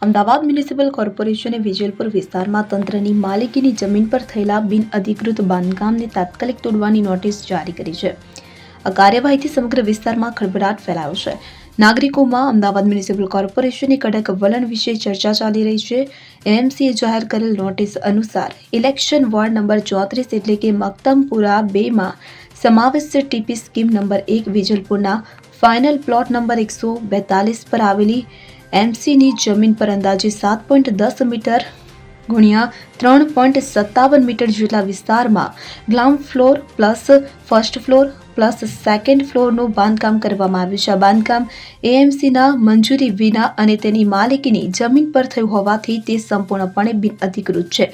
Ahmedabad municipal કોર્પોરેશને Vijalpur વિસ્તારમાં તંત્રની માલિકીની જમીન પર થયેલા બિનઅધિકૃત બાંધકામને તાત્કાલિક તોડવાની નોટિસ જારી કરી છે. આ કાર્યવાહીથી સમગ્ર વિસ્તારમાં ખળભળાટ ફેલાયો છે. નાગરિકોમાં અમદાવાદ મ્યુનિસિપલ કોર્પોરેશનની કડક વલણ વિશે ચર્ચા ચાલી રહી છે. એએમસીએ જાહેર કરેલ નોટિસ અનુસાર ઇલેક્શન વોર્ડ નંબર 34 એટલે કે મક્તમપુરા 2માં સમાવિષ્ટ ટીપી સ્કીમ નંબર 1 વિજલપુરના ફાઇનલ પ્લોટ નંબર 142 પર આવેલી એમસીની જમીન પર અંદાજે 7.10 મીટર ગુણ્યા 3.57 મીટર જેટલા વિસ્તારમાં ground floor plus first floor plus second ફ્લોરનું બાંધકામ કરવામાં આવ્યું છે. આ બાંધકામ એએમસીના મંજૂરી વિના અને તેની માલિકીની જમીન પર થયું હોવાથી તે સંપૂર્ણપણે બિનઅધિકૃત છે.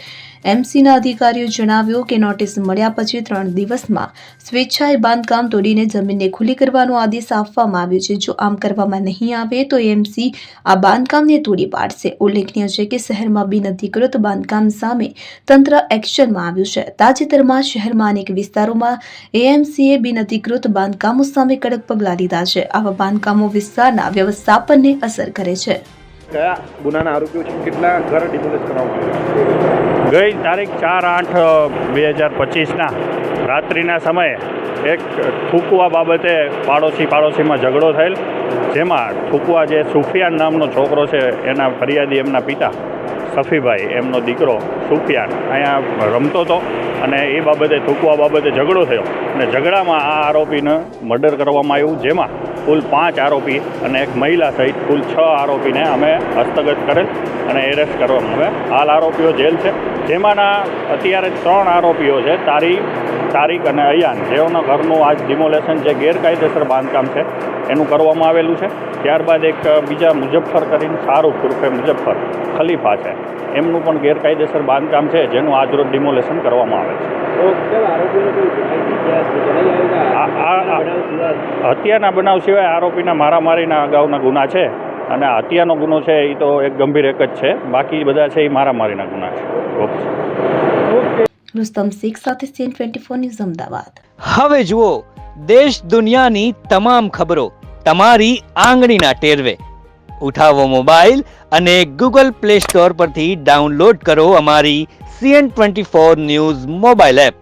એમસીના અધિકારીઓ જણાવ્યું કે નોટિસ મળ્યા પછી 3 દિવસમાં સ્વેચ્છાએ બાંધકામ તોડીને જમીનને ખુલ્લી કરવાનો આદેશ આપવામાં આવ્યો છે. જો આમ કરવામાં નહીં આવે તો એમસી આ બાંધકામને તોડી પાડશે. ઉલ્લેખનીય છે કે શહેરમાં બિનઅધિકૃત બાંધકામ સામે તંત્ર એક્શનમાં આવ્યું છે. તાજેતરમાં શહેરમાં અનેક વિસ્તારોમાં એએમસીએ બિનઅધિકૃત બાંધકામો સામે કડક પગલાં લીધા છે. આવા બાંધકામો વિસ્તારના વ્યવસ્થાપનને અસર કરે છે. કયા ગુનાના આરોપીઓ છે? કેટલા ઘર ડિમોલિશ કરવામાં આવ્યા? ગઈ તારીખ 4/8/2025ના રાત્રિના સમયે એક ઠુકવા બાબતે પાડોશીમાં ઝઘડો થયેલ, જેમાં ઠુકવા જે સુફિયાન નામનો છોકરો છે એના ફરિયાદી એમના પિતા સફીભાઈ એમનો દીકરો સુફિયાન અહીંયા રમતો હતો અને એ બાબતે ઠુકવા બાબતે ઝઘડો થયો અને ઝઘડામાં આ આરોપીને મર્ડર કરવામાં આવ્યું, જેમાં કુલ 5 આરોપી અને એક મહિલા સહિત કુલ 6 આરોપીને અમે હસ્તગત કરેલ અને એરેસ્ટ કરવામાં આવે. હાલ આરોપીઓ જેલ છે, જેમાંના અત્યારે 3 આરોપીઓ છે, તારીક અને અયાન, જેઓના ઘરનું આજ ડિમોલેશન જે ગેરકાયદેસર બાંધકામ છે એનું કરવામાં આવેલું છે. ત્યારબાદ એક બીજા મુજફ્ફર કરીને શાહરૂખ ઉર્ફે મુજફ્ફર ખલીફા છે, એમનું પણ ગેરકાયદેસર બાંધકામ છે જેનું આજરોજ ડિમોલેશન કરવામાં આવે છે. હત્યાના બનાવ સિવાય આરોપીના મારામારીના અગાઉના ગુના છે અને હત્યાનો ગુનો છે એ તો એક ગંભીર એક જ છે, બાકી બધા છે એ મારામારીના ગુના છે. રુસ્તમ શેખ સાથે CN24 ન્યૂઝ અમદાવાદ. હવે જુઓ દેશ દુનિયાની તમામ ખબરો તમારી આંગળીના ટેરવે. ઉઠાવો મોબાઈલ અને Google Play Store પરથી ડાઉનલોડ કરો અમારી CN24 ન્યૂઝ મોબાઈલ એપ.